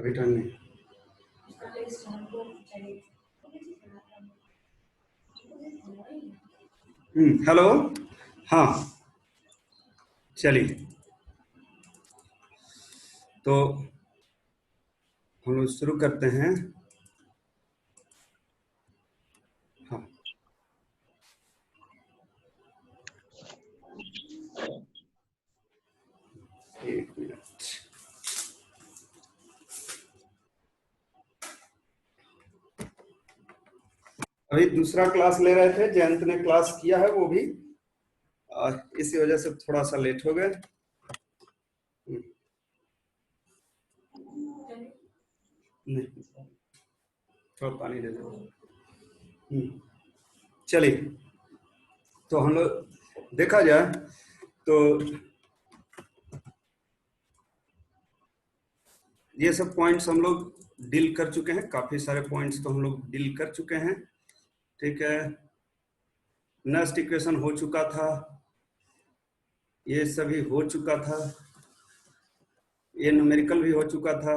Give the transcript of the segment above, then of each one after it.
अभी टाइम नहीं। हेलो, हाँ चलिए, तो हम लोग शुरू करते हैं। हाँ, एक मिनट। अभी दूसरा क्लास ले रहे थे, जयंत ने क्लास किया है वो भी, इसी वजह से थोड़ा सा लेट हो गए। नहीं, थोड़ा पानी दे दो। चलिए, तो हम लोग देखा जाए तो ये सब पॉइंट्स हम लोग डील कर चुके हैं, काफी सारे पॉइंट्स तो हम लोग डील कर चुके हैं। ठीक है, नेक्स्ट इक्वेशन हो चुका था, ये सभी हो चुका था, ये न्यूमेरिकल भी हो चुका था।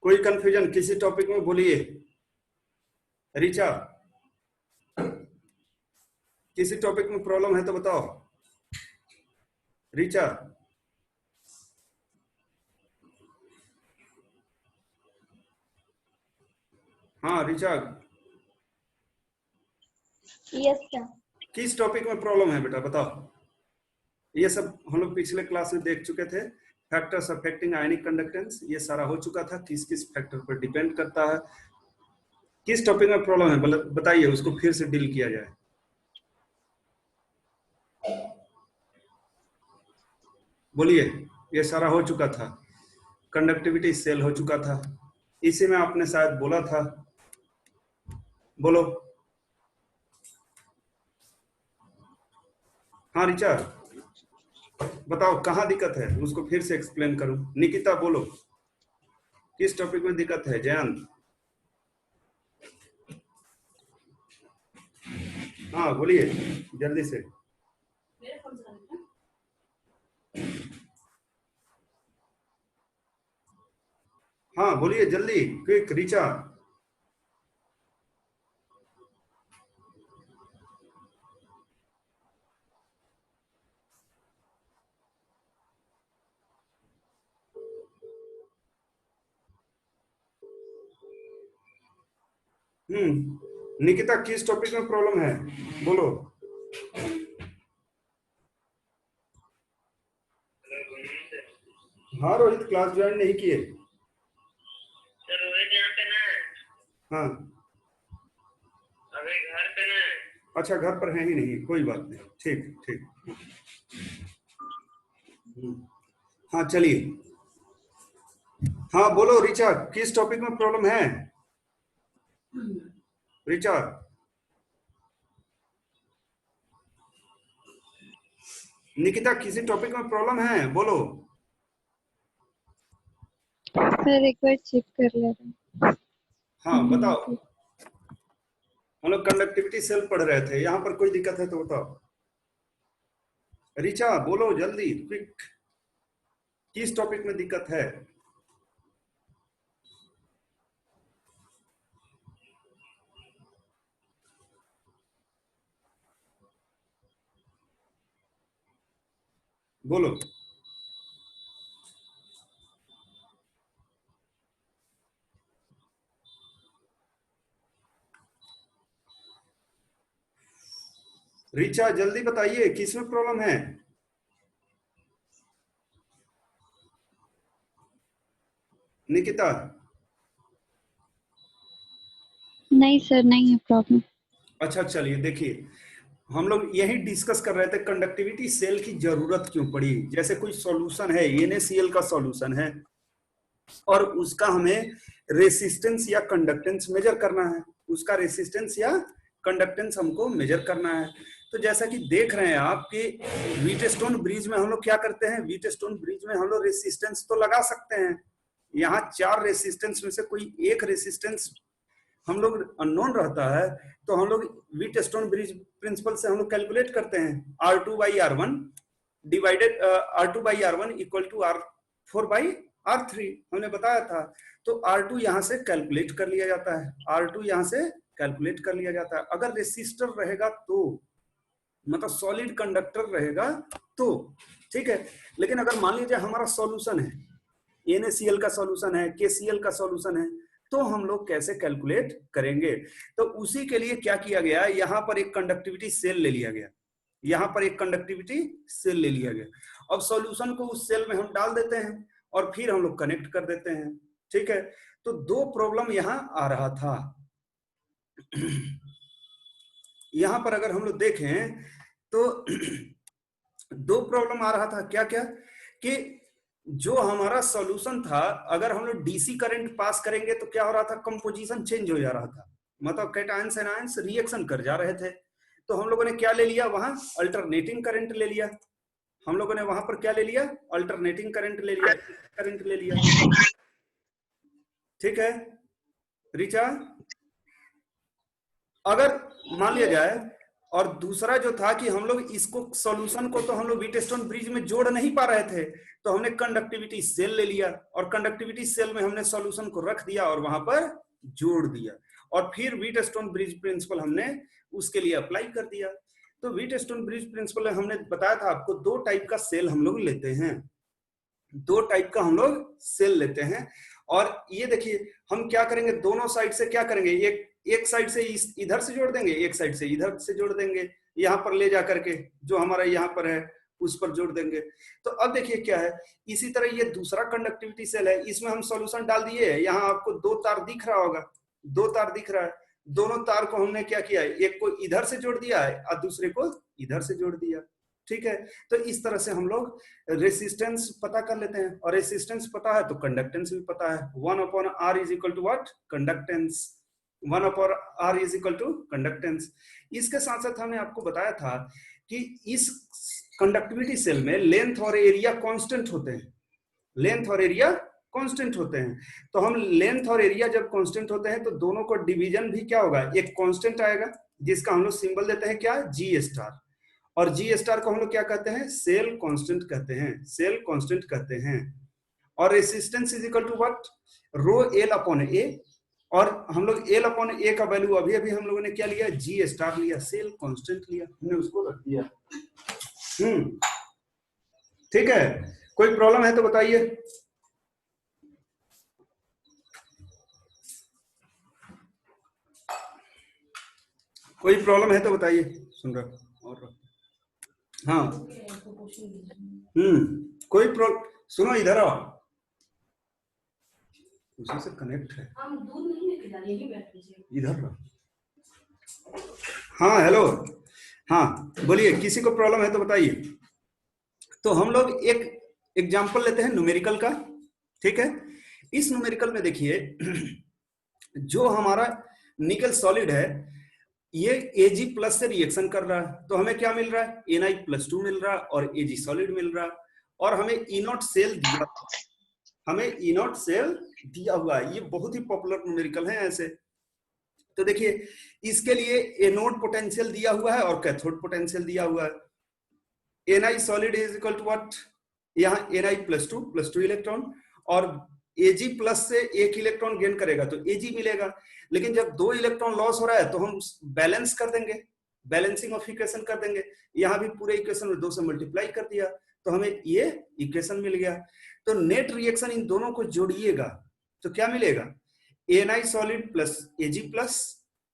कोई कंफ्यूजन किसी टॉपिक में बोलिए। रिचा, किसी टॉपिक में प्रॉब्लम है तो बताओ। रिचा, हाँ रिचा, यस सर। किस टॉपिक में प्रॉब्लम है बेटा बताओ। ये सब हम लोग पिछले क्लास में देख चुके थे, फैक्टर्स अफेक्टिंग आयनिक कंडक्टेंस, ये सारा हो चुका था, किस किस फैक्टर पर डिपेंड करता है। किस टॉपिक में प्रॉब्लम है बताइए, उसको फिर से डील किया जाए। बोलिए, ये सारा हो चुका था, कंडक्टिविटी सेल हो चुका था, इसी में आपने शायद बोला था। बोलो। हाँ रिचा, बताओ कहाँ दिक्कत है, उसको फिर से एक्सप्लेन करूं। निकिता बोलो, किस टॉपिक में दिक्कत है। जयंत, हाँ बोलिए जल्दी से। हाँ बोलिए जल्दी, क्विक। रिचा, निकिता किस टॉपिक में प्रॉब्लम है बोलो। हाँ रोहित, क्लास ज्वाइन नहीं किए। सर रोहित यहाँ पे ना। हाँ, अभी घर पे ना। अच्छा घर पर है ही नहीं, कोई बात नहीं, ठीक ठीक। हाँ चलिए, हाँ बोलो रिचा, किस टॉपिक में प्रॉब्लम है। रिचा, निकिता किसी टॉपिक में प्रॉब्लम है बोलो। सर एक बार चेक कर ले रहे। हाँ बताओ, हम लोग कंडक्टिविटी सेल पढ़ रहे थे, यहाँ पर कोई दिक्कत है तो बताओ। रिचा बोलो जल्दी, क्विक, किस टॉपिक में दिक्कत है। बोलो। रिचा जल्दी बताइए, किस में प्रॉब्लम है। निकिता, नहीं सर, नहीं है प्रॉब्लम। अच्छा चलिए देखिए, हम लोग यही डिस्कस कर रहे थे कंडक्टिविटी सेल की जरूरत क्यों पड़ी। जैसे कोई सॉल्यूशन है, NaCl का सॉल्यूशन है और उसका हमें रेसिस्टेंस या कंडक्टेंस मेजर करना है, उसका रेसिस्टेंस या कंडक्टेंस हमको मेजर करना है। तो जैसा कि देख रहे हैं आप कि व्हीटस्टोन ब्रिज में हम लोग क्या करते हैं, व्हीटस्टोन ब्रिज में हम लोग रेसिस्टेंस तो लगा सकते हैं। यहाँ 4 रेसिस्टेंस में से कोई एक रेसिस्टेंस हम लोग अननोन रहता है, तो हम लोग व्हीटस्टोन ब्रिज प्रिंसिपल से हम लोग कैलकुलेट करते हैं, R2/R1 divided R2/R1 equal to R4/R1 R3 हमने बताया था। तो R2 यहां से कैलकुलेट कर लिया जाता है, R2 यहां से कैलकुलेट कर लिया जाता है। अगर रेसिस्टर रहेगा तो, मतलब सॉलिड कंडक्टर रहेगा तो, ठीक है। लेकिन अगर मान लीजिए हमारा सॉल्यूशन है, NaCl का सॉल्यूशन है, KCl का सॉल्यूशन है, तो हम लोग कैसे कैलकुलेट करेंगे? तो उसी के लिए क्या किया गया, यहां पर एक कंडक्टिविटी सेल ले लिया गया, यहां पर एक कंडक्टिविटी सेल ले लिया गया। अब सॉल्यूशन को उस सेल में हम डाल देते हैं और फिर हम लोग कनेक्ट कर देते हैं, ठीक है। तो दो प्रॉब्लम यहां आ रहा था। यहां पर अगर हम लोग देखें तो दो प्रॉब्लम आ रहा था, क्या क्या, कि जो हमारा सॉल्यूशन था, अगर हम लोग डीसी करंट पास करेंगे तो क्या हो रहा था, कंपोजिशन चेंज हो जा रहा था, मतलब कैटायंस एनायंस रिएक्शन कर जा रहे थे। तो हम लोगों ने क्या ले लिया, वहां अल्टरनेटिंग करंट ले लिया, हम लोगों ने वहां पर क्या ले लिया, अल्टरनेटिंग करंट ले लिया, करंट ले लिया, ठीक है रिचा। अगर मान लिया जाए, और दूसरा जो था कि हम लोग इसको सॉल्यूशन को तो हम लोग व्हीटस्टोन ब्रिज में जोड़ नहीं पा रहे थे, तो हमने कंडक्टिविटी सेल ले लिया और कंडक्टिविटी सेल में हमने सॉल्यूशन को रख दिया और वहां पर जोड़ दिया, और फिर व्हीटस्टोन ब्रिज प्रिंसिपल हमने उसके लिए अप्लाई कर दिया। तो व्हीटस्टोन ब्रिज प्रिंसिपल हमने बताया था आपको, दो टाइप का सेल हम लोग लेते हैं, दो टाइप का हम लोग सेल लेते हैं। और ये देखिए हम क्या करेंगे, दोनों साइड से क्या करेंगे, एक साइड से इधर से जोड़ देंगे, एक साइड से इधर से जोड़ देंगे, यहाँ पर ले जा करके जो हमारा यहाँ पर है उस पर जोड़ देंगे। तो अब देखिए क्या है, इसी तरह ये दूसरा कंडक्टिविटी सेल है, इसमें हम सॉल्यूशन डाल दिए, यहाँ आपको दो तार दिख रहा होगा, दो तार दिख रहा है, दोनों तार को हमने क्या किया है, एक को इधर से जोड़ दिया है और दूसरे को इधर से जोड़ दिया, ठीक है। तो इस तरह से हम लोग रेसिस्टेंस पता कर लेते हैं, और रेसिस्टेंस पता है तो कंडक्टेंस भी पता है, 1/r is equal to what, conductance, 1/r is equal to conductance. इसके साथ साथ हमने आपको बताया था कि इस कंडक्टिविटी सेल में लेंथ और एरिया कांस्टेंट होते हैं, लेंथ और एरिया कांस्टेंट होते हैं। तो हम लेंथ और एरिया जब कांस्टेंट होते हैं तो दोनों को डिवीजन भी क्या होगा, एक कांस्टेंट आएगा जिसका हम लोग सिंबल देते हैं क्या, जी स्टार, और जी स्टार को हम लोग क्या कहते हैं, सेल कांस्टेंट कहते हैं, सेल कांस्टेंट कहते हैं। और resistance is equal to what, rho L upon A, और हम लोग एल अपॉन ए का वैल्यू अभी अभी हम लोगों ने क्या लिया, जी स्टार लिया, सेल कांस्टेंट लिया, हमने उसको रख दिया। ठीक है, कोई प्रॉब्लम है तो बताइए। कोई प्रॉब्लम है तो बताइए, सुन रहा और हाँ कोई प्रॉब्लम, सुनो इधर आओ, उसी से कनेक्ट है, हम दूध नहीं लेके जा रहे हैं, इधर रहो। हाँ हेलो, हाँ बोलिए, किसी को प्रॉब्लम है तो बताइए। तो हम लोग एक एग्जांपल लेते हैं न्यूमेरिकल का, ठीक है। इस न्यूमेरिकल में देखिए जो हमारा निकल सॉलिड है ये Ag+ से रिएक्शन कर रहा है, तो हमें क्या मिल रहा है, Na+2 मिल रहा है और Ag सॉलिड मिल रहा है, और हमें E0 सेल दिया, हमें E0 सेल दिया हुआ है। ये बहुत ही पॉपुलर न्यूमेरिकल है ऐसे। तो देखिए इसके लिए एनोड पोटेंशियल दिया हुआ है और कैथोड पोटेंशियल दिया हुआ है। Na solid is equal to what, यहाँ Na+2 इलेक्ट्रॉन, और Ag+ से एक इलेक्ट्रॉन गेन करेगा तो Ag मिलेगा। लेकिन जब 2 इलेक्ट्रॉन लॉस हो रहा है तो हम बैलेंस कर देंगे, बैलेंसिंग ऑफ इक्वेशन कर देंगे, यहाँ भी पूरे इक्वेशन में 2 से मल्टीप्लाई कर दिया तो हमें ये इक्वेशन मिल गया। तो नेट रिएक्शन इन दोनों को जोड़िएगा तो क्या मिलेगा, Na solid plus Ag+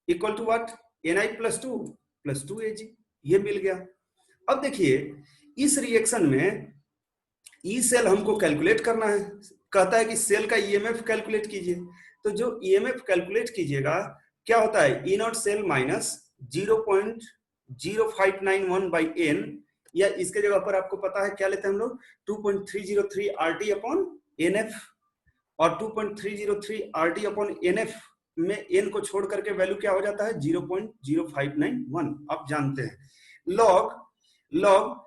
equal to what, Na+2 + 2Ag, ये मिल गया। अब देखिए इस रिएक्शन में ई सेल हमको कैलकुलेट करना है, कहता है कि सेल का ईएमएफ कैलकुलेट कीजिए। तो जो ईएमएफ कैलकुलेट कीजिएगा क्या होता है, E0 सेल माइनस 0.0591/n, या इसके जगह पर आपको पता है क्या लेते हैं हम लोग, 2.303 RT अपॉन NF, और 2.303 RT अपॉन NF में n को छोड़ करके वैल्यू क्या हो जाता है, 0.0591, आप जानते हैं। लॉग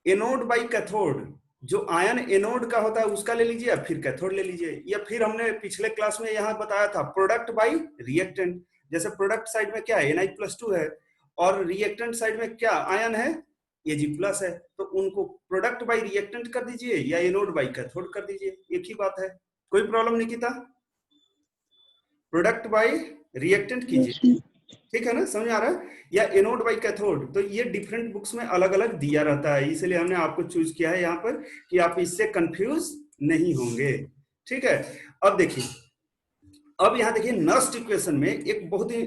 एनोड बाई कैथोड, जो आयन एनोड का होता है उसका ले लीजिए, फिर कैथोड ले लीजिए, या फिर हमने पिछले क्लास में यहाँ बताया था प्रोडक्ट बाई रिएक्टेंट। जैसे प्रोडक्ट साइड में क्या है, Na+2 है और रिएक्टेंट साइड में क्या आयन है, Ag प्लस है, तो उनको प्रोडक्ट बाई रिएक्टेंट कर दीजिए या एनोड बाई कैथोड कर दीजिए, एक ही बात है। कोई problem Nikita? Product by reactant कीजिए, ठीक है ना, समझ आ रहा है, या एनोड बाई कैथोड। तो ये डिफरेंट बुक्स में अलग अलग दिया रहता है, इसलिए हमने आपको चूज किया है यहाँ पर कि आप इससे कंफ्यूज नहीं होंगे, ठीक है। अब देखिए, अब यहाँ देखिए नस्ट इक्वेशन में एक बहुत ही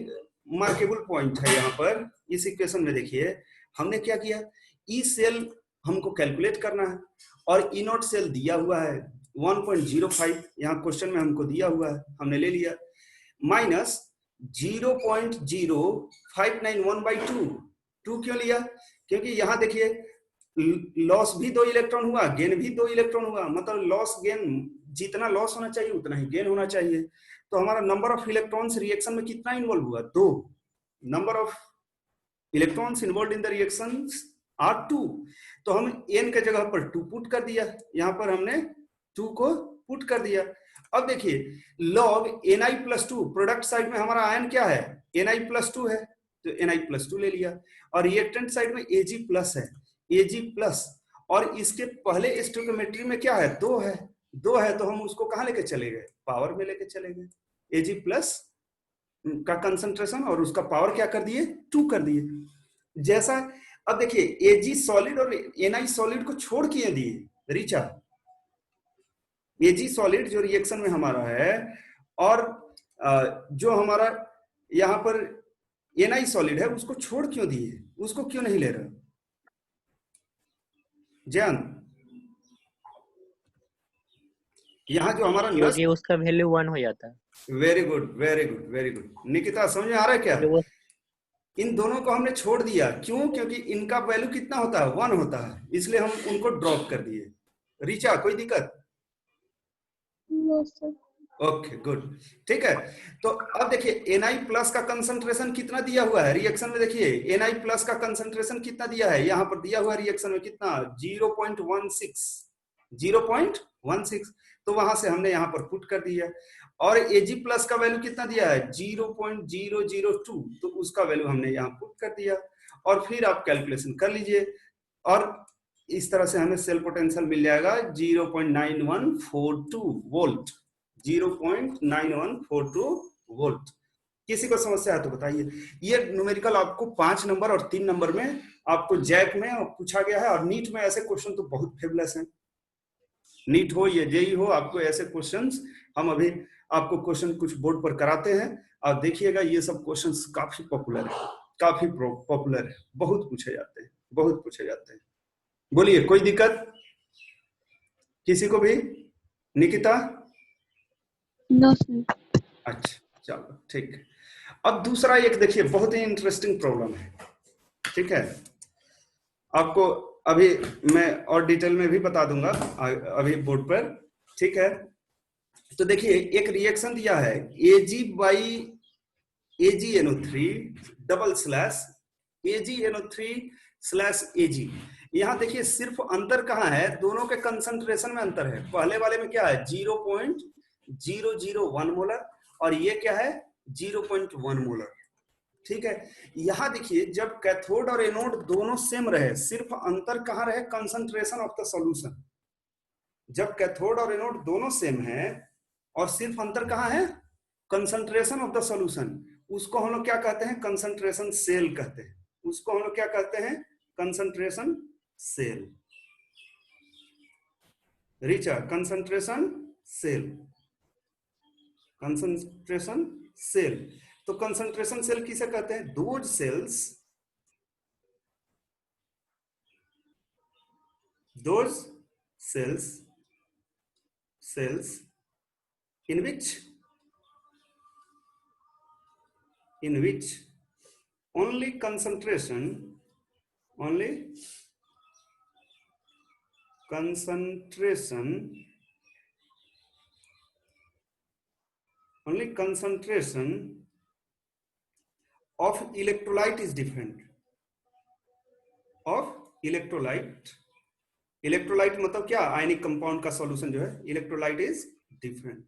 मार्केबल पॉइंट है यहाँ पर। इस इक्वेशन में देखिए हमने क्या किया, ई सेल हमको कैलकुलेट करना है और ई नॉट सेल दिया हुआ है 1.05, यहाँ क्वेश्चन में हमको दिया हुआ है, हमने ले लिया, माइनस 0.0591/2। 2 क्यों लिया? क्योंकि यहाँ देखिए लॉस भी 2 इलेक्ट्रॉन हुआ, गेन भी 2 इलेक्ट्रॉन हुआ, मतलब लॉस गेन, जितना लॉस होना चाहिए उतना ही गेन होना चाहिए। तो हमारा नंबर ऑफ इलेक्ट्रॉन्स रिएक्शन में कितना इन्वॉल्व हुआ? 2। Number of electrons involve in the reactions are 2। तो हम n के जगह पर 2 पुट कर दिया, यहाँ पर हमने 2 को पुट कर दिया। अब देखिए log Na+2, प्रोडक्ट साइड में हमारा आयन क्या है? Na+2 है, तो Na+2 ले लिया, और रिएक्टेंट साइड में Ag+ है, Ag+, और इसके पहले स्टोइकियोमेट्री में क्या है? 2 है, 2 है, तो हम उसको कहां लेके चले गए? पावर में लेके चले गए। Ag+ का कंसंट्रेशन और उसका पावर क्या कर दिए? 2 कर दिए। जैसा अब देखिए Ag सॉलिड और Na सॉलिड को छोड़ किए दिए रीचा, Ag सॉलिड जो रिएक्शन में हमारा है, और जो हमारा यहाँ पर Na सॉलिड है उसको छोड़ क्यों दिए? उसको क्यों नहीं ले रहे? जैन, यहाँ जो हमारा क्योंकि उसका वैल्यू 1 हो जाता है। Very good, very good, very good. Nikita समझ में आ रहा है क्या? इन दोनों को हमने छोड़ दिया, क्यों? क्योंकि इनका वैल्यू कितना होता है? 1 होता है, इसलिए हम उनको ड्रॉप कर दिए। रीचा कोई दिक्कत? ओके गुड, ठीक है। तो अब देखिए Na+ का कंसंट्रेशन कितना दिया हुआ है रिएक्शन में? देखिए Na+ का कंसंट्रेशन कितना दिया है यहाँ पर? दिया हुआ रिएक्शन में कितना? 0.16। तो वहां से हमने यहाँ पर पुट कर दिया, और Ag+ का वैल्यू कितना दिया है? 0.002, तो उसका वैल्यू हमने यहाँ पुट कर दिया, और फिर आप कैलकुलेशन कर लीजिए, और इस तरह से हमें सेल पोटेंशियल मिल जाएगा 0.9142 वोल्ट। 0.9142 वोल्ट। किसी को समस्या है तो बताइए। ये न्यूमेरिकल आपको 5 नंबर और 3 नंबर में आपको जैक में पूछा गया है, और नीट में ऐसे क्वेश्चन तो बहुत फेमस हैं। नीट हो या जेई हो, आपको ऐसे क्वेश्चंस, हम अभी आपको क्वेश्चन कुछ बोर्ड पर कराते हैं, और देखिएगा ये सब क्वेश्चंस काफी पॉपुलर है, काफी पॉपुलर है, बहुत पूछे जाते हैं, बहुत पूछे जाते हैं। बोलिए, कोई दिक्कत किसी को भी? निकिता? No sir. अच्छा चलो ठीक। अब दूसरा एक देखिए बहुत ही इंटरेस्टिंग प्रॉब्लम है, ठीक है, आपको अभी मैं और डिटेल में भी बता दूंगा अभी बोर्ड पर, ठीक है। तो देखिए एक रिएक्शन दिया है AgNO3/AgNO3/Ag। यहाँ देखिए सिर्फ अंतर कहाँ है? दोनों के कंसंट्रेशन में अंतर है। पहले वाले में क्या है? 0.001 मोलर, और ये क्या है? 0.1 मोलर, ठीक है। यहां देखिए जब कैथोड और एनोड दोनों सेम रहे, सिर्फ अंतर कहां रहे? Concentration of the solution. जब कैथोड और एनोड दोनों सेम है और सिर्फ अंतर कहां है? कंसंट्रेशन ऑफ द सॉल्यूशन, उसको हम लोग क्या कहते हैं? कंसंट्रेशन सेल कहते हैं। उसको हम लोग क्या कहते हैं? Concentration cell. Richa, concentration cell, concentration cell. तो कंसंट्रेशन सेल किसे कहते हैं? Those cells in which only concentration of electrolyte is different, of electrolyte मतलब क्या? आयनिक कंपाउंड का सॉल्यूशन जो है, इलेक्ट्रोलाइट इज डिफरेंट,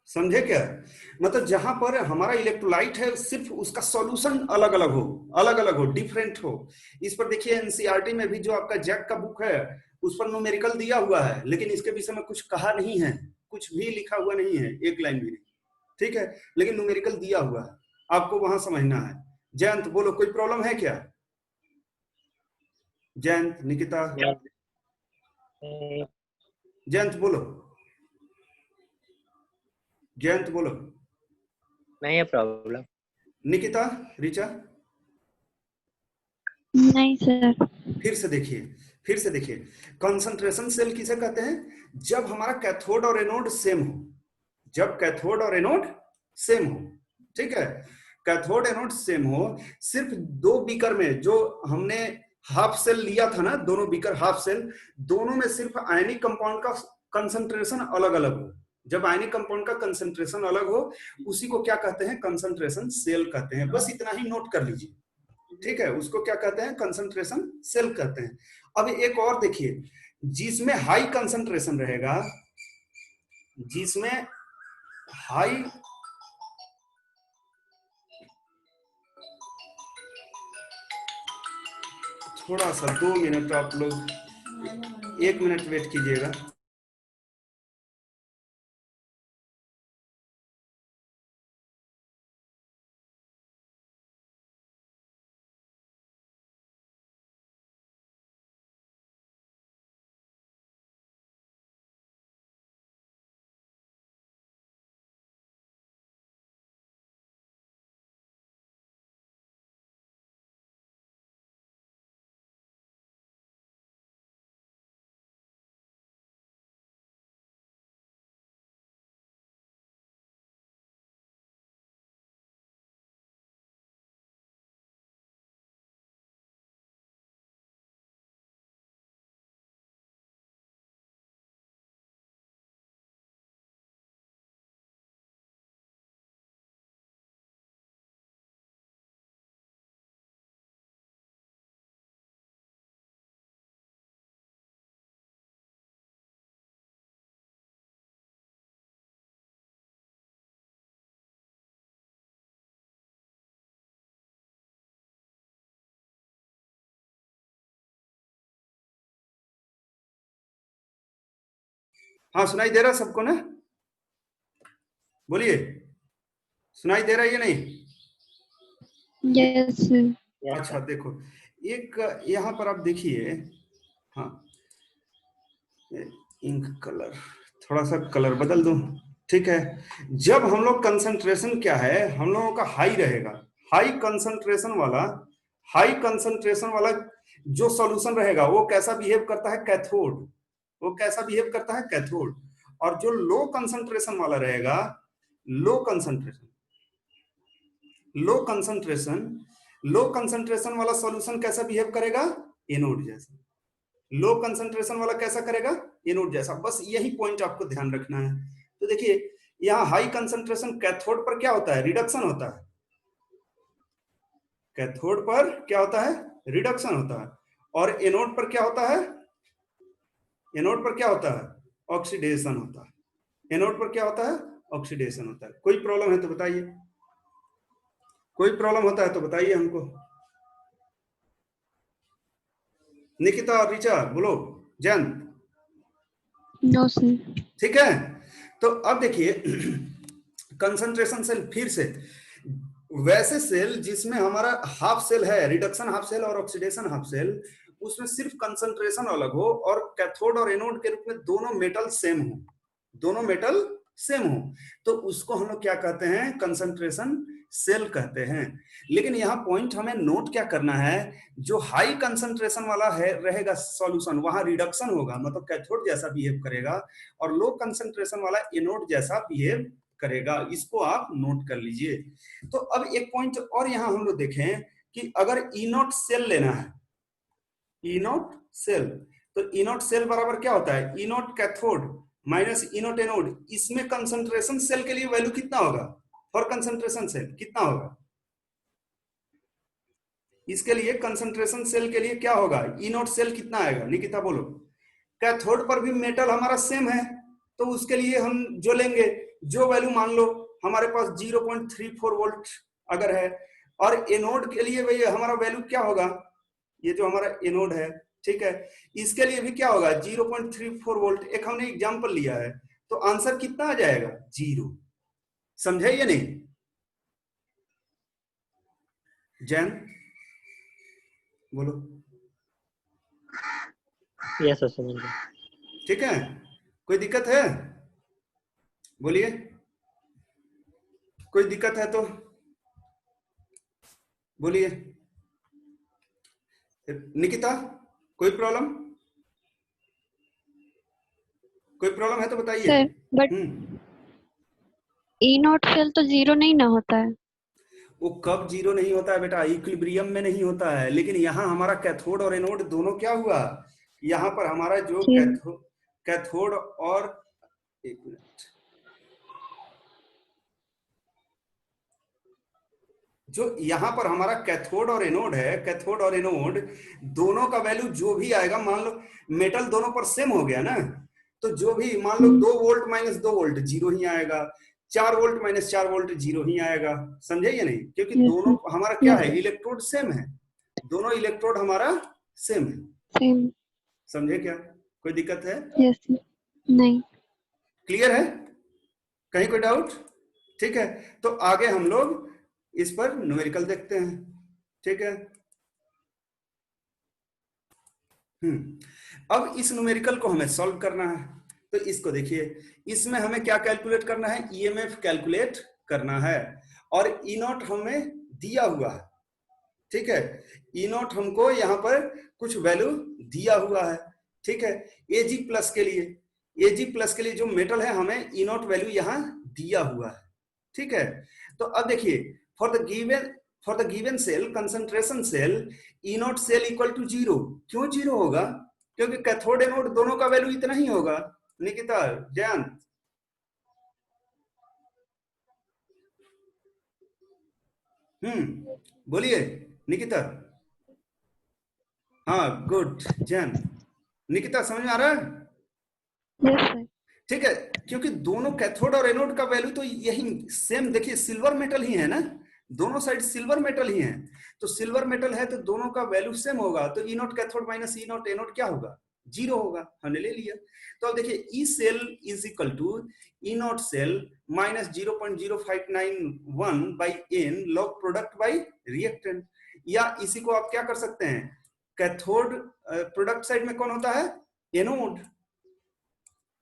समझे क्या? मतलब जहां पर हमारा इलेक्ट्रोलाइट है सिर्फ उसका सॉल्यूशन अलग अलग हो, डिफरेंट हो। इस पर देखिए एनसीईआरटी में भी जो आपका जैक का बुक है उस पर न्यूमेरिकल दिया हुआ है, लेकिन इसके विषय में कुछ कहा नहीं है, कुछ भी लिखा हुआ नहीं है, एक लाइन भी नहीं, ठीक है, लेकिन न्यूमेरिकल दिया हुआ है, आपको वहां समझना है। जयंत बोलो, कोई प्रॉब्लम है क्या? जयंत, निकिता, जयंत बोलो, जयंत बोलो, नहीं है प्रॉब्लम। निकिता, ऋचा, नहीं सर। फिर से देखिए, फिर से देखिए, कंसंट्रेशन सेल किसे कहते हैं? जब हमारा कैथोड और एनोड सेम हो, जब कैथोड और एनोड सेम हो, ठीक है, कैथोड एनोड सेम हो, सिर्फ दो बीकर में जो हमने हाफ सेल लिया था ना, दोनों बीकर हाफ सेल, दोनों में सिर्फ आयनिक कंपाउंड का कंसंट्रेशन अलग अलग हो। जब आयनिक कंपाउंड का कंसंट्रेशन अलग हो उसी को क्या कहते हैं? कंसंट्रेशन सेल कहते हैं। बस इतना ही नोट कर लीजिए, ठीक है, उसको क्या कहते हैं? कंसंट्रेशन सेल कहते हैं। अब एक और देखिए, जिसमें हाई कंसंट्रेशन रहेगा, जिसमें हाई, थोड़ा सा 2 मिनट आप लोग 1 मिनट वेट कीजिएगा। हाँ, सुनाई दे रहा सबको ना? बोलिए, सुनाई दे रहा है या नहीं? Yes sir. अच्छा देखो, एक यहाँ पर आप देखिए, हाँ, इंक कलर, थोड़ा सा कलर बदल दूं, ठीक है। जब हम लोग कंसंट्रेशन क्या है, हम लोगों का हाई रहेगा, हाई कंसंट्रेशन वाला, हाई कंसंट्रेशन वाला जो सॉल्यूशन रहेगा वो कैसा बिहेव करता है? कैथोड, वो कैसा बिहेव करता है? कैथोड। और जो लो कंसंट्रेशन वाला रहेगा, low concentration, low concentration, low concentration वाला सॉल्यूशन कैसा बिहेव करेगा? एनोड जैसा। लो कंसंट्रेशन वाला कैसा करेगा? एनोड जैसा। बस यही पॉइंट आपको ध्यान रखना है। तो देखिए, यहाँ हाई कंसंट्रेशन कैथोड पर क्या होता है? रिडक्शन होता है। कैथोड पर क्या होता है? रिडक्शन होता है। और एनोड पर क्या होता है? एनोड पर क्या होता है? ऑक्सीडेशन होता है। एनोड पर क्या होता है? ऑक्सीडेशन होता है। कोई प्रॉब्लम है तो बताइए, कोई प्रॉब्लम होता है तो बताइए हमको। निकिता और ऋचा बोलो, जयंत, नो सर। ठीक है। तो अब देखिए, कंसंट्रेशन सेल, फिर से वैसे सेल जिसमें हमारा हाफ सेल है, रिडक्शन हाफ सेल और ऑक्सीडेशन हाफ सेल, उसमें सिर्फ कंसंट्रेशन अलग हो और कैथोड और एनोड के रूप में दोनों मेटल सेम हो, दोनों मेटल सेम हो, तो उसको हम लोग क्या कहते हैं? कंसंट्रेशन सेल कहते हैं। लेकिन यहाँ पॉइंट हमें नोट क्या करना है, जो हाई कंसंट्रेशन वाला है रहेगा सॉल्यूशन, वहां रिडक्शन होगा, मतलब कैथोड जैसा बिहेव करेगा, और लो कंसंट्रेशन वाला एनोड जैसा बिहेव करेगा। इसको आप नोट कर लीजिए। तो अब एक पॉइंट और यहां हम लोग देखें कि अगर ई नोट सेल लेना है, ई नोट सेल, तो ई नोट सेल बराबर क्या होता है? ई नोट कैथोड माइनस ई नोट एनोड। इसमें कंसंट्रेशन सेल के लिए वैल्यू कितना होगा? फॉर कंसंट्रेशन सेल कितना होगा? इसके लिए कंसंट्रेशन सेल के लिए क्या होगा? ई नोट सेल कितना आएगा? निकिता बोलो। कैथोड पर भी मेटल हमारा सेम है, तो उसके लिए हम जो लेंगे जो वैल्यू मान लो हमारे पास 0.34 वोल्ट अगर है, और एनोड के लिए भाई हमारा वैल्यू क्या होगा, ये जो हमारा एनोड है, ठीक है, इसके लिए भी क्या होगा 0.34 वोल्ट। एक हमने एग्जांपल लिया है, तो आंसर कितना आ जाएगा 0। समझे या नहीं जैन, बोलो। यस सर, समझ गया। ठीक है, कोई दिक्कत है बोलिए, कोई दिक्कत है तो बोलिए। निकिता कोई प्रॉब्लम, कोई प्रॉब्लम है तो बताइए। Sir but E naught cell तो 0 नहीं ना होता है। वो कब 0 नहीं होता है बेटा, इक्विलिब्रियम में नहीं होता है, लेकिन यहाँ हमारा कैथोड और एनोड दोनों क्या हुआ, यहाँ पर हमारा जो कैथोड और, एक मिनट, जो यहाँ पर हमारा कैथोड और एनोड है, कैथोड और एनोड दोनों का वैल्यू जो भी आएगा, मान लो मेटल दोनों पर सेम हो गया ना, तो जो भी मान लो 2 वोल्ट माइनस 2 वोल्ट 0 ही आएगा, 4 वोल्ट माइनस 4 वोल्ट 0 ही आएगा। समझे या नहीं, क्योंकि दोनों हमारा क्या है, इलेक्ट्रोड सेम है, दोनों इलेक्ट्रोड हमारा सेम है। सेम। समझे क्या, कोई दिक्कत है? यस नहीं। क्लियर है, कहीं कोई डाउट? ठीक है, तो आगे हम लोग इस पर न्यूमेरिकल देखते हैं। ठीक है, अब इस न्यूमेरिकल को हमें सॉल्व करना है, तो इसको देखिए, इसमें हमें क्या कैलकुलेट करना है, ईएमएफ कैलकुलेट करना है, और ई नॉट हमें दिया हुआ है। ठीक है, ई नॉट हमको यहाँ पर कुछ वैल्यू दिया हुआ है। ठीक है, एजी प्लस के लिए, एजी प्लस के लिए जो मेटल है हमें ई नॉट वैल्यू यहाँ दिया हुआ है। ठीक है, तो अब देखिए, for the given cell concentration cell E naught cell equal to 0। क्यों 0 होगा, क्योंकि कैथोड एनोड दोनों का वैल्यू इतना ही होगा। निकिता, जयंत, बोलिए निकिता। हाँ गुड जयंत, निकिता समझ में आ रहा है? Yes sir. ठीक है, क्योंकि दोनों कैथोड और एनोड का वैल्यू तो यही सेम, देखिए सिल्वर मेटल ही है ना, दोनों साइड सिल्वर मेटल ही है, तो सिल्वर मेटल है तो दोनों का वैल्यू सेम होगा, तो E naught cathode minus E naught anode क्या होगा, 0 होगा। हमने ले लिया, तो अब देखिए E cell is equal to E naught cell minus 0.0591 by N log product by reactant, या इसी को आप क्या कर सकते हैं, कैथोड प्रोडक्ट साइड में कौन होता है, एनोड,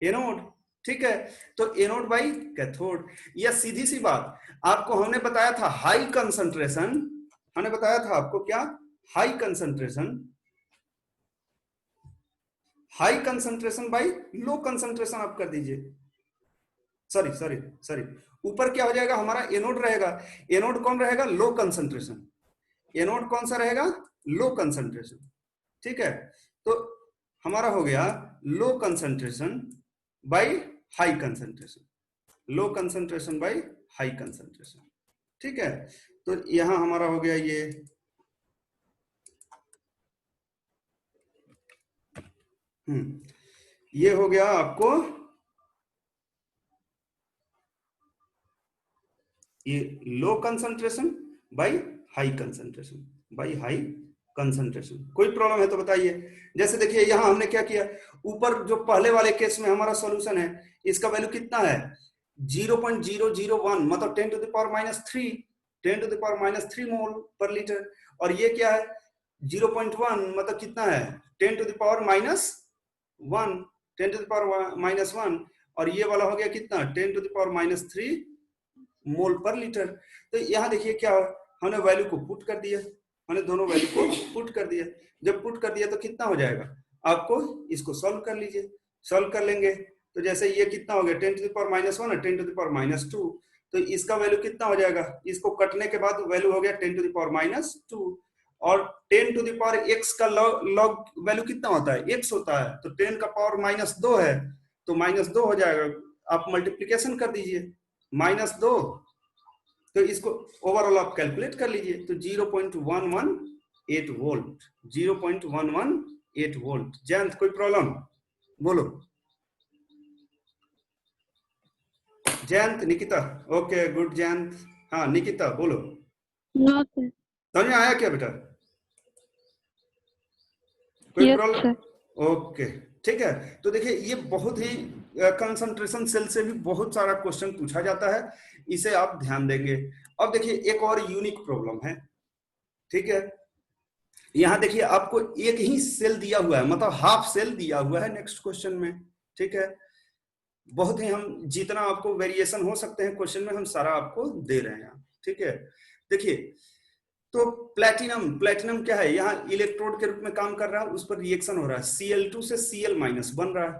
एनोड। ठीक है, तो एनोड बाई कैथोड, या सीधी सी बात, आपको हमने बताया था हाई कंसंट्रेशन, हमने बताया था आपको क्या, high concentration, high concentration by low concentration आप कर दीजिए, सॉरी सॉरी सॉरी, ऊपर क्या हो जाएगा हमारा, एनोड रहेगा, एनोड कौन रहेगा, लो कंसंट्रेशन, एनोड कौन सा रहेगा, लो कंसंट्रेशन। ठीक है, तो हमारा हो गया low concentration by high concentration, low concentration by high concentration. ठीक है, तो यहां हमारा हो गया ये हो गया आपको ये low concentration by high concentration, by high concentration. कोई प्रॉब्लम है तो बताइए। जैसे देखिए यहां हमने क्या किया, ऊपर जो पहले वाले केस में हमारा सॉल्यूशन है, इसका वैल्यू कितना है 0.001, मतलब 10 to the power minus 3, 10 to the power minus 3 mole per litre, और ये क्या है 0.1, मतलब कितना है 10 to the power minus 1, 10 to the power minus 1, और ये वाला हो गया कितना 10 to the power minus 3 mole per litre. तो यहाँ देखिए क्या, हमने वैल्यू को पुट कर दिया, हमने दोनों वैल्यू को पुट कर दिया, जब पुट कर दिया तो कितना हो जाएगा, आपको इसको सॉल्व कर लीजिए, सॉल्व कर लेंगे तो जैसे ये कितना हो गया 10 टू द पावर माइनस 1 और 10 टू द पावर माइनस 2, तो इसका वैल्यू कितना हो जाएगा, इसको कटने के बाद वैल्यू हो गया 10 टू द पावर माइनस 2, और 10 टू द पावर x का लॉग वैल्यू कितना होता है, x होता है, तो 10 का पावर माइनस 2 है तो माइनस 2 हो जाएगा, आप मल्टीप्लीकेशन कर दीजिए माइनस 2, तो इसको ओवरऑल आप कैलकुलेट कर लीजिए, तो 0.118 वोल्ट, 0.118 वोल्ट। जयंत कोई प्रॉब्लम बोलो, जयंत, निकिता, ओके गुड जयंत। हाँ निकिता बोलो, नो सर। समझ में आया क्या बेटा? कोई यस प्रॉब्लम? सर। ओके ठीक है। तो देखिए ये बहुत ही कंसंट्रेशन सेल से भी बहुत सारा क्वेश्चन पूछा जाता है, इसे आप ध्यान देंगे। अब देखिए एक और यूनिक प्रॉब्लम है, ठीक है। यहां देखिए आपको एक ही सेल दिया हुआ है, मतलब हाफ सेल दिया हुआ है नेक्स्ट क्वेश्चन में, ठीक है। बहुत ही हम जितना आपको वेरिएशन हो सकते हैं क्वेश्चन में हम सारा आपको दे रहे हैं, ठीक है। देखिए तो प्लेटिनम क्या है, यहाँ इलेक्ट्रोड के रूप में काम कर रहा है, उस पर रिएक्शन हो रहा है, Cl2 से Cl- बन रहा है,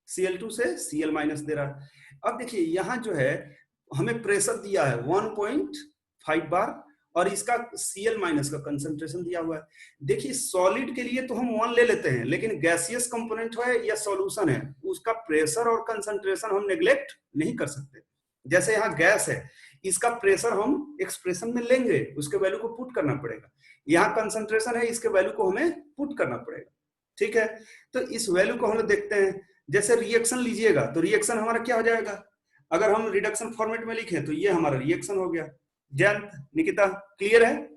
Cl2 से Cl- दे रहा है। अब देखिए यहाँ जो है हमें प्रेशर दिया है 1.5 बार और इसका Cl- का कंसंट्रेशन दिया हुआ है। देखिए सॉलिड के लिए तो हम 1 ले लेते हैं, लेकिन गैसियस कंपोनेंट है या सॉल्यूशन है, उसका प्रेशर और कंसंट्रेशन हम नेग्लेक्ट नहीं कर सकते। जैसे यहाँ गैस है, इसका प्रेशर हम एक्सप्रेशन में लेंगे, उसके वैल्यू को पुट करना पड़ेगा। यहाँ कंसंट्रेशन है, इसके वैल्यू को हमें पुट करना पड़ेगा, ठीक है। तो इस वैल्यू को हम लोग देखते हैं। जैसे रिएक्शन लीजिएगा तो रिएक्शन हमारा क्या हो जाएगा, अगर हम रिडक्शन फॉर्मेट में लिखें तो ये हमारा रिएक्शन हो गया। जयंत, निकिता क्लियर है?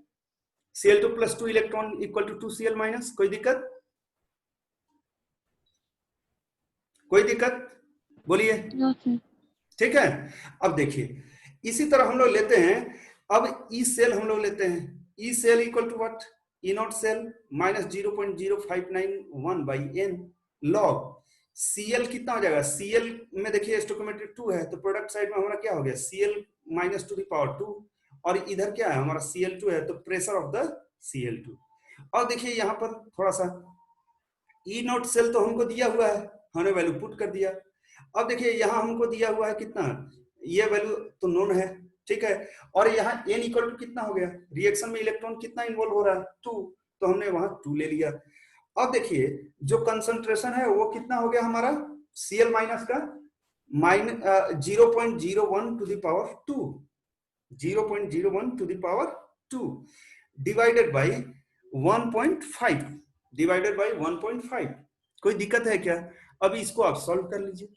Cl2 + 2 electron equal to 2 Cl-, कोई दिक्कत? कोई दिक्कत बोलिए। No sir. ठीक है। अब देखिए इसी तरह हम लोग लेते हैं, अब ई सेल हम लोग लेते हैं, E cell equal to what, E naught cell minus 0.0591/n log Cl कितना हो जाएगा, Cl में देखिए स्टोइकोमेट्रिक 2 है तो प्रोडक्ट साइड में हमारा क्या हो गया, Cl-2 और इधर क्या है हमारा Cl2 है, तो प्रेशर ऑफ द Cl2। और देखिए यहाँ पर थोड़ा सा ई नॉट सेल तो हमको दिया हुआ है, हमने वैल्यू पुट कर दिया। अब देखिए यहाँ हमको दिया हुआ है कितना, ये वैल्यू तो नोन है, ठीक है। और यहाँ n इक्वल टू कितना हो गया, रिएक्शन में इलेक्ट्रॉन कितना इन्वॉल्व हो रहा है, 2, तो हमने वहां 2 ले लिया। अब देखिए जो कंसंट्रेशन है वो कितना हो गया हमारा, Cl- का 0.01 डिवाइडेड बाई 1.5 कोई दिक्कत है क्या? अभी इसको आप सॉल्व कर लीजिए।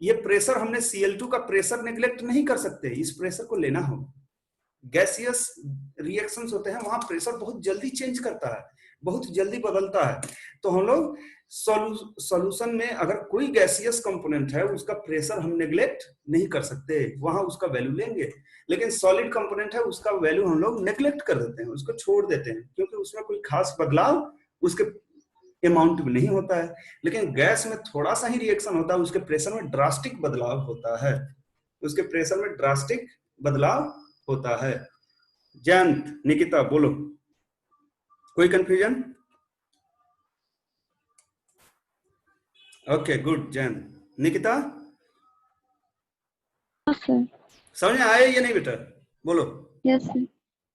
ये प्रेशर हमने Cl2 का प्रेशर नेग्लेक्ट नहीं कर सकते, इस प्रेशर को लेना होगा। गैसियस रिएक्शंस होते हैं वहां प्रेशर बहुत जल्दी चेंज करता है, बहुत जल्दी बदलता है। तो हम लोग सॉल्यूशन में अगर कोई गैसियस कंपोनेंट है उसका प्रेशर हम नेग्लेक्ट नहीं कर सकते, वहां उसका वैल्यू लेंगे। लेकिन सॉलिड कंपोनेंट है उसका वैल्यू हम लोग नेग्लेक्ट कर देते हैं, उसको छोड़ देते हैं, क्योंकि उसमें कोई खास बदलाव उसके अमाउंट में नहीं होता है। लेकिन गैस में थोड़ा सा ही रिएक्शन होता है, उसके प्रेशर में ड्रास्टिक बदलाव होता है, उसके प्रेशर में ड्रास्टिक बदलाव होता है। जयंत, निकिता बोलो, कोई confusion? Okay good Jayant. Nikita no sir. समझ में आया ये नहीं बेटा? बोलो। Yes sir.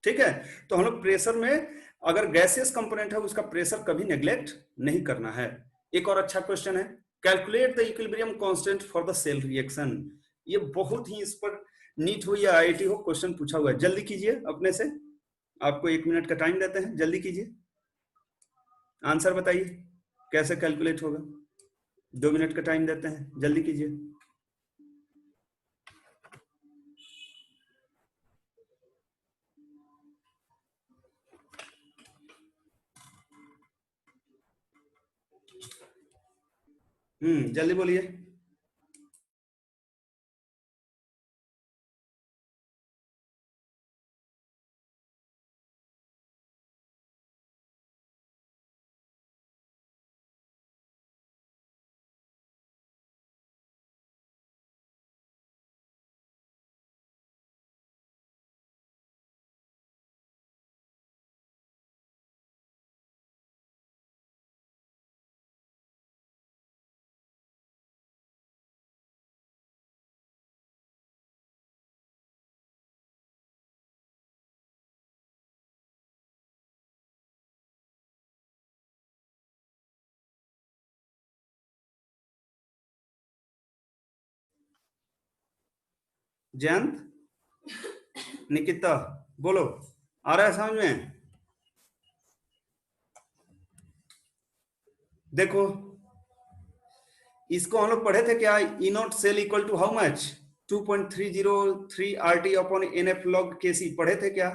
ठीक है। तो हम लोग प्रेशर में अगर गैसियस कंपोनेंट है उसका प्रेशर कभी नेग्लेक्ट नहीं करना है। एक और अच्छा क्वेश्चन है, calculate the equilibrium constant for the cell reaction. ये बहुत ही इस पर नीट हो या आईआईटी हो क्वेश्चन पूछा हुआ है, जल्दी कीजिए अपने से, आपको 1 मिनट का टाइम देते हैं, जल्दी कीजिए, आंसर बताइए कैसे कैलकुलेट होगा। 2 मिनट का टाइम देते हैं, जल्दी कीजिए। जल्दी बोलिए। जयंत, निकिता बोलो, आ रहा है समझ में? देखो इसको हम लोग पढ़े थे क्या, E naught cell equal to how much, 2.303 RT upon NF log KC पढ़े थे क्या?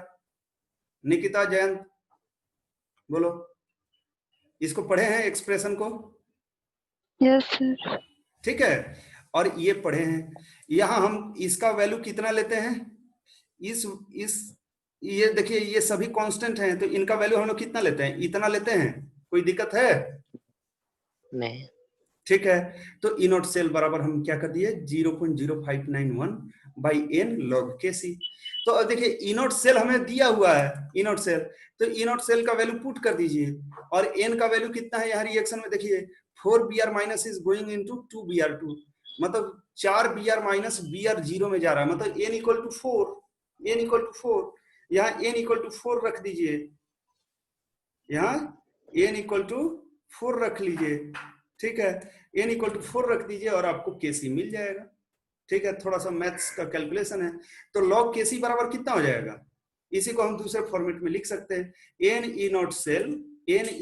निकिता, जयंत, बोलो, इसको पढ़े हैं एक्सप्रेशन को? Yes sir. ठीक है, और ये पढ़े हैं। यहां हम इसका वैल्यू कितना लेते हैं? इस ये देखिए, ये सभी कांस्टेंट हैं, तो इनका वैल्यू हम लोग कितना लेते हैं? इतना लेते हैं। कोई दिक्कत है? नहीं। ठीक है, तो ई नॉट सेल बराबर हम क्या कर दिए? 0.0591 बाई एन लॉग केसी। तो अब देखिए ई नॉट सेल हमें दिया हुआ है, ई नॉट सेल, तो ई नॉट सेल का वैल्यू पुट कर दीजिए, और एन का वैल्यू कितना है यहाँ रिएक्शन में? देखिए 4 Br minus is going into 2Br2, मतलब 4 Br माइनस Br 0 में जा रहा है, मतलब n equal to 4, n equal to 4, यहाँ n इक्वल टू 4 रख दीजिए, यहाँ n इक्वल टू 4 रख लीजिए। ठीक है, n इक्वल टू 4 रख दीजिए और आपको केसी मिल जाएगा। ठीक है, थोड़ा सा मैथ्स का कैलकुलेशन है, तो लॉग केसी बराबर कितना हो जाएगा? इसी को हम दूसरे फॉर्मेट में लिख सकते हैं, n E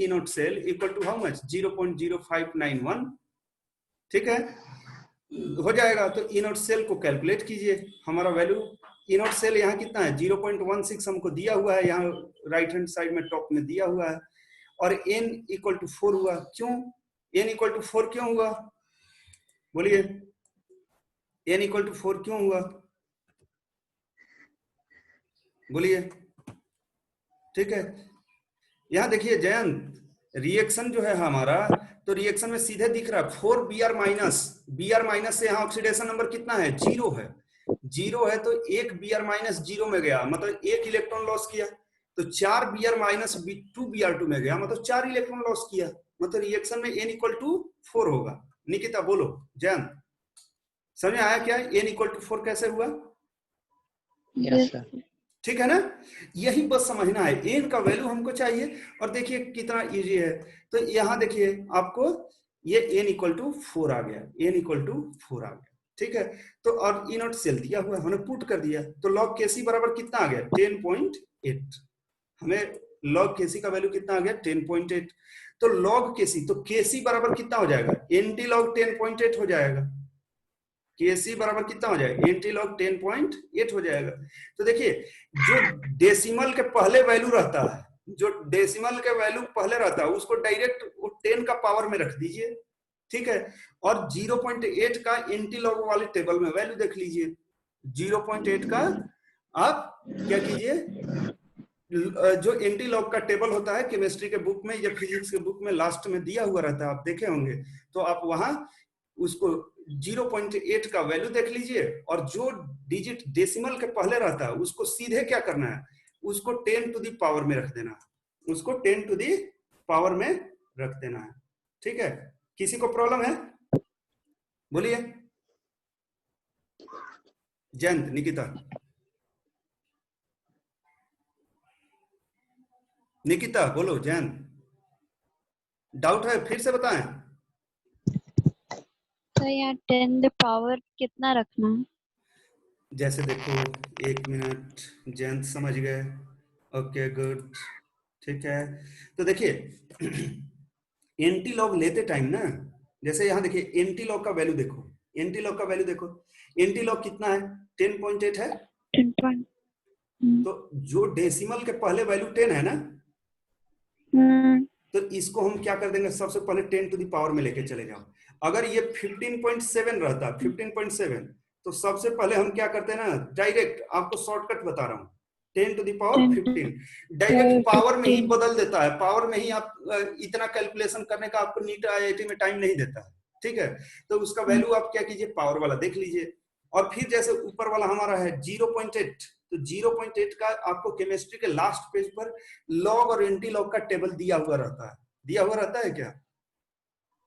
naught cell equal to how much? 0.0591। ठीक है, हो जाएगा। तो ई नॉट सेल को कैलकुलेट कीजिए, हमारा वैल्यू ई नॉट सेल यहाँ कितना है? 0.16 हमको दिया हुआ है, यहाँ राइट हैंड साइड में टॉप में दिया हुआ है, और n इक्वल टू 4 हुआ। क्यों n इक्वल टू 4 क्यों हुआ? बोलिए, n इक्वल टू 4 क्यों हुआ? बोलिए। ठीक है, यहां देखिए जयंत, रिएक्शन जो है हमारा, तो रिएक्शन में सीधे दिख रहा है 4Br माइनस से यहाँ ऑक्सीडेशन नंबर कितना है? 0 है, 0 है, तो 1 Br माइनस 0 में गया, मतलब 1 इलेक्ट्रॉन लॉस किया, तो 4 Br माइनस 2Br2 में गया, मतलब 4 इलेक्ट्रॉन लॉस किया, मतलब रिएक्शन में n इक्वल टू 4 होगा। निकिता बोलो, जयंत समझ में आया क्या? n इक्वल टू 4 कैसे हुआ? Yes sir. ठीक है ना, यही बस समझना है, n का वैल्यू हमको चाहिए, और देखिए कितना इजी है। तो यहाँ देखिए आपको ये n इक्वल टू 4 आ गया, n इक्वल टू 4 आ गया। ठीक है, तो और ई नॉट सेल दिया हुआ है, हमने पुट कर दिया, तो लॉग केसी बराबर कितना आ गया? 10.8। हमें लॉग केसी का वैल्यू कितना आ गया? 10.8। तो लॉग केसी, तो केसी बराबर कितना हो जाएगा? एंटी लॉग 10.8 हो जाएगा। केसी बराबर कितना हो जाएगा? एंटी लॉग 10.8 हो जाएगा। तो देखिए, जो डेसिमल के पहले वैल्यू रहता है, जो डेसिमल के वैल्यू पहले रहता है, उसको डायरेक्ट 10 का पावर में रख दीजिए। ठीक है, और 0.8 का एंटी लॉग वाले टेबल में वैल्यू देख लीजिए। 0.8 का आप क्या कीजिए, जो एंटी लॉग का टेबल होता है केमिस्ट्री के बुक में या फिजिक्स के बुक में लास्ट में दिया हुआ रहता है, आप देखे होंगे, तो आप वहां उसको 0.8 का वैल्यू देख लीजिए, और जो डिजिट डेसिमल के पहले रहता है उसको सीधे क्या करना है? उसको 10 टू द पावर में रख देना है, उसको 10 टू द पावर में रख देना है। ठीक है, किसी को प्रॉब्लम है? बोलिए, जयंत, निकिता, निकिता बोलो, जैन डाउट है फिर से बताएं। तो यहाँ 10 पावर कितना रखना है? जैसे देखो, 1 मिनट, जैन समझ गए? ओके गुड, ठीक है। तो देखिए एंटी लॉग लेते टाइम ना, जैसे यहाँ देखिए एंटी लॉग का वैल्यू देखो, एंटी लॉग का वैल्यू देखो, एंटी लॉग कितना है? 10.8 है। 10. तो जो डेसिमल के पहले वैल्यू 10 है ना, तो इसको हम क्या कर देंगे? सबसे पहले 10 टू द पावर में लेके चले जाओ। अगर ये 15.7 रहता, 15.7, तो सबसे पहले हम क्या करते हैं ना, डायरेक्ट आपको शॉर्टकट बता रहा हूँ, 10 to the power 15 direct power में ही बदल देता है। पावर में ही आप इतना कैलकुलेशन करने का आपको नीट IIT में टाइम नहीं देता है। ठीक है, तो उसका वैल्यू आप क्या कीजिए, पावर वाला देख लीजिए, और फिर जैसे ऊपर वाला हमारा है 0.8, तो 0.8 का आपको केमिस्ट्री के लास्ट पेज पर लॉग और एंटी लॉग का टेबल दिया हुआ रहता है। दिया हुआ रहता है क्या?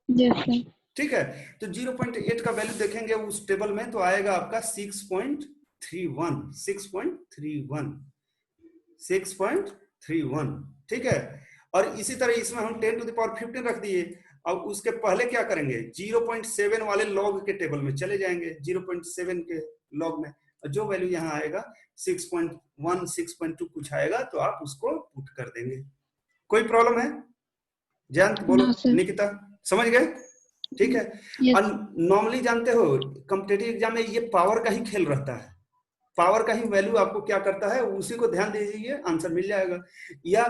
Yes, sir. ठीक है, तो 0.8 का वैल्यू देखेंगे उस टेबल में, तो आएगा आपका 6.31, 6.31, 6.31। ठीक है, और इसी तरह इसमें हम 10 टू द पावर 15 रख दिए। अब उसके पहले क्या करेंगे, 0.7 वाले लॉग के टेबल में चले जाएंगे, 0.7 के लॉग में जो वैल्यू यहाँ आएगा 6.1, 6.2 कुछ आएगा, तो आप उसको पुट कर देंगे। कोई प्रॉब्लम है? जयंत बोलो, No, sir. निकिता समझ गए? ठीक है। Yes. नॉर्मली जानते हो कॉम्पिटेटिव एग्जाम में ये पावर का ही खेल रहता है, पावर का ही वैल्यू आपको क्या करता है उसी को ध्यान दीजिए, आंसर मिल जाएगा। या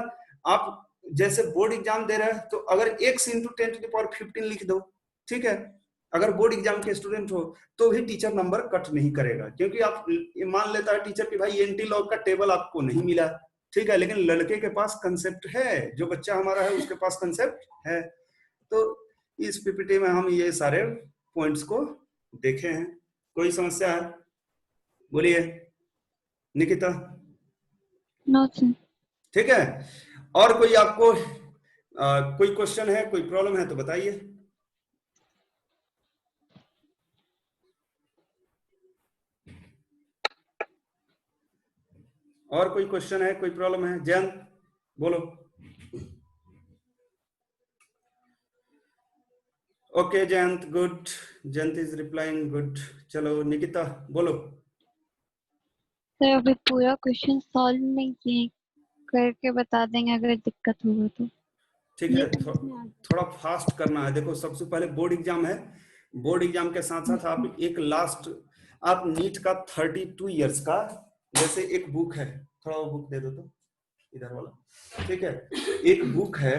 आप जैसे बोर्ड एग्जाम दे रहे हैं तो अगर x इंटू 10⁻15 लिख दो, ठीक है, अगर बोर्ड एग्जाम के स्टूडेंट हो तो भी टीचर नंबर कट नहीं करेगा, क्योंकि आप मान लेता है टीचर कि भाई एंटी लॉग का टेबल आपको नहीं मिला, ठीक है, लेकिन लड़के के पास कंसेप्ट है, जो बच्चा हमारा है उसके पास कंसेप्ट है। तो इस पीपीटी में हम ये सारे पॉइंट्स को देखे हैं। कोई समस्या है बोलिए निकिता? No, sir. ठीक है, और कोई आपको कोई क्वेश्चन है, कोई प्रॉब्लम है तो बताइए। और कोई क्वेश्चन है, कोई प्रॉब्लम है? जयंत बोलो। Okay Jayant, good, Jayant is replying, good. चलो निकिता बोलो। सर अभी पूरा क्वेश्चन सॉल्व नहीं किए, करके बता देंगे अगर दिक्कत होगा तो। ठीक है, थोड़ा फास्ट करना है। देखो सबसे पहले बोर्ड एग्जाम है, बोर्ड एग्जाम के साथ साथ आप एक लास्ट, आप नीट का 32 इयर्स का जैसे एक बुक है, थोड़ा वो बुक दे दो तो इधर वाला, ठीक है, एक बुक है,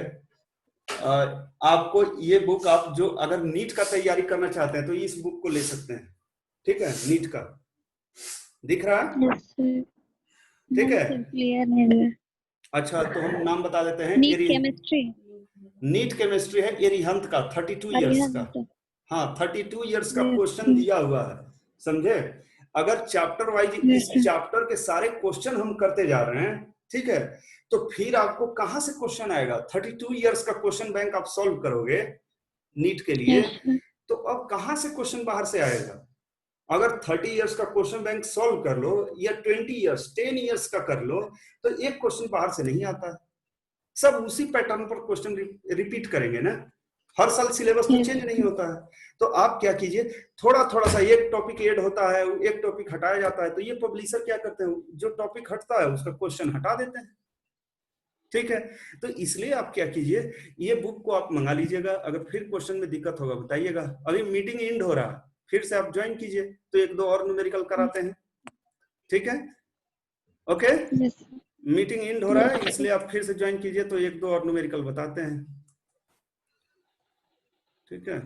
आपको ये बुक, आप जो अगर नीट का तैयारी करना चाहते हैं तो इस बुक को ले सकते हैं, ठीक है, नीट का दिख रहा है? Yes, sir. ठीक है, क्लियर है। अच्छा तो हम नाम बता देते हैं। नीट केमिस्ट्री, नीट केमिस्ट्री है एरिहंत का, 32 इयर्स का। हाँ 32 इयर्स का क्वेश्चन दिया हुआ है, समझे? अगर चैप्टर वाइज इस चैप्टर के सारे क्वेश्चन हम करते जा रहे हैं, ठीक है, तो फिर आपको कहां से क्वेश्चन आएगा? 32 इयर्स का क्वेश्चन बैंक आप सॉल्व करोगे नीट के लिए, तो अब कहां से क्वेश्चन बाहर से आएगा? अगर 30 इयर्स का क्वेश्चन बैंक सॉल्व कर लो या 20 इयर्स 10 इयर्स का कर लो, तो एक क्वेश्चन बाहर से नहीं आता है, सब उसी पैटर्न पर क्वेश्चन रिपीट करेंगे ना, हर साल सिलेबस तो चेंज नहीं होता है। तो आप क्या कीजिए, थोड़ा थोड़ा सा एक टॉपिक ऐड होता है, एक टॉपिक हटाया जाता है, तो ये पब्लिशर क्या करते हैं, जो टॉपिक हटता है उसका क्वेश्चन हटा देते हैं, ठीक है। तो इसलिए आप क्या कीजिए, ये बुक को आप मंगा लीजिएगा, अगर फिर क्वेश्चन में दिक्कत होगा बताइएगा। अभी मीटिंग एंड हो रहा है, फिर से आप ज्वाइन कीजिए तो एक दो और न्यूमेरिकल कराते हैं, ठीक है, ओके। मीटिंग एंड हो रहा है इसलिए आप फिर से ज्वाइन कीजिए तो एक दो और न्यूमेरिकल बताते हैं, ठीक है।